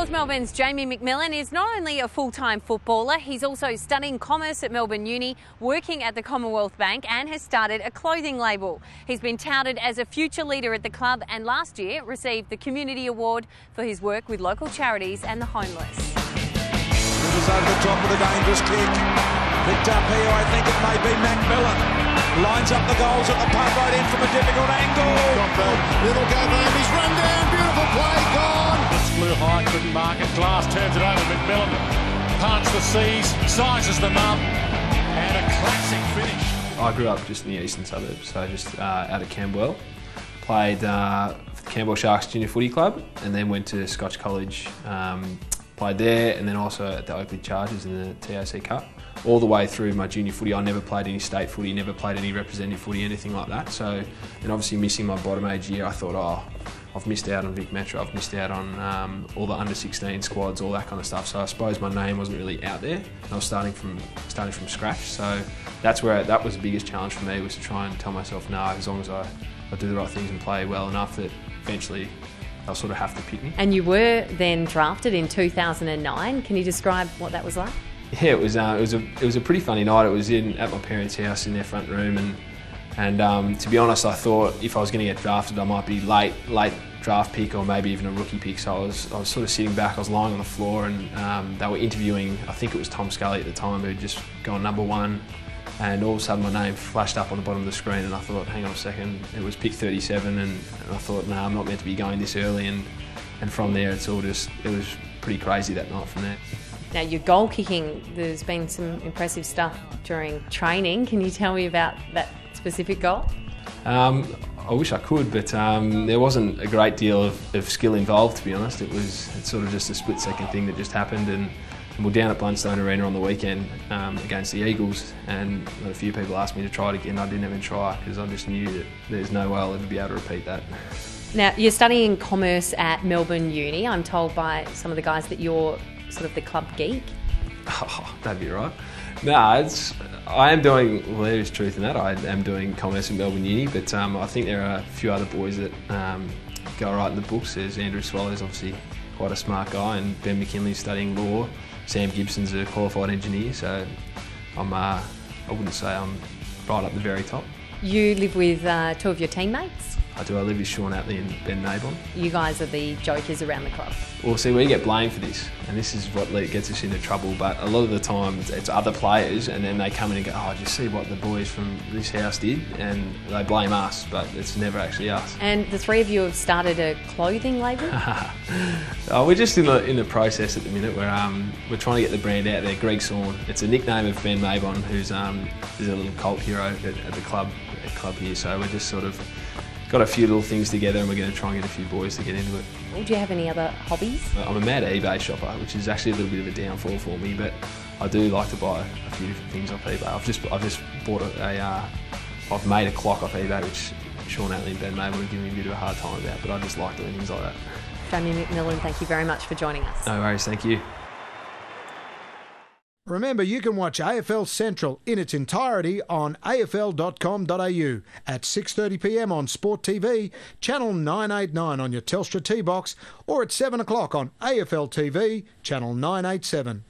North Melbourne's Jamie Macmillan is not only a full-time footballer, he's also studying commerce at Melbourne Uni, working at the Commonwealth Bank and has started a clothing label. He's been touted as a future leader at the club and last year received the Community Award for his work with local charities and the homeless. This is over the top with a dangerous kick. Picked up here, I think it may be Macmillan. Lines up the goals at the pub right in from a difficult angle. Little go home, he's run down, beautiful play, gone. It's flew high, couldn't mark it. Glass turns it over. Macmillan parts the seas, sizes them up, and a classic finish. I grew up just in the eastern suburbs, so just out of Camberwell. Played for the Camberwell Sharks Junior Footy Club and then went to Scotch College, played there and then also at the Oakley Chargers in the TAC Cup. All the way through my junior footy, I never played any state footy, never played any representative footy, anything like that. So, and obviously missing my bottom age year, I thought, oh, I've missed out on Vic Metro, I've missed out on all the under 16 squads, all that kind of stuff. So I suppose my name wasn't really out there. I was starting from scratch. So that was the biggest challenge for me, was to try and tell myself, no, as long as I do the right things and play well enough, that eventually they'll sort of have to pick me. And you were then drafted in 2009. Can you describe what that was like? Yeah, it was a pretty funny night. It was at my parents' house in their front room, and to be honest, I thought if I was going to get drafted, I might be late draft pick or maybe even a rookie pick. So I was sort of sitting back. I was lying on the floor, and they were interviewing. I think it was Tom Scully at the time, who'd just gone #1, and all of a sudden my name flashed up on the bottom of the screen, and I thought, hang on a second, it was pick 37, and I thought, no, I'm not meant to be going this early, and from there it was pretty crazy that night from there. Now, your goal kicking, there's been some impressive stuff during training. Can you tell me about that specific goal? I wish I could, but there wasn't a great deal of skill involved, to be honest. It's sort of just a split-second thing that just happened, and we're down at Blundstone Arena on the weekend against the Eagles, and a few people asked me to try it again. I didn't even try because I just knew that there's no way I'll ever be able to repeat that. Now, you're studying commerce at Melbourne Uni. I'm told by some of the guys that you're sort of the club geek. Oh, that'd be right. No, I am doing, well, there is truth in that. I am doing commerce at Melbourne Uni, but I think there are a few other boys that go right in the books. There's Andrew Swallow's obviously quite a smart guy, and Ben McKinley's studying law. Sam Gibson's a qualified engineer, so I wouldn't say I'm right up the very top. You live with two of your teammates? I do. I live with Sean Atley and Ben Maybon. You guys are the jokers around the club. Well, see, we get blamed for this, and this is what gets us into trouble. But a lot of the time, it's other players, and then they come in and go, "Oh, did you see what the boys from this house did?" And they blame us, but it's never actually us. And the three of you have started a clothing label? We're just in the process at the minute. We're trying to get the brand out there. Greg Sawn. It's a nickname of Ben Maybon, who's a little cult hero at the club here. So we're just sort of got a few little things together, and we're going to try and get a few boys to get into it. Well, do you have any other hobbies? I'm a mad eBay shopper, which is actually a little bit of a downfall for me, but I do like to buy a few different things off eBay. I've just bought I've made a clock off eBay, which Sean Atley and Ben Maybon are giving me a bit of a hard time about, but I just like doing things like that. Jamie Macmillan, thank you very much for joining us. No worries, thank you. Remember, you can watch AFL Central in its entirety on afl.com.au at 6:30pm on Sport TV, channel 989 on your Telstra T-Box, or at 7 o'clock on AFL TV, channel 987.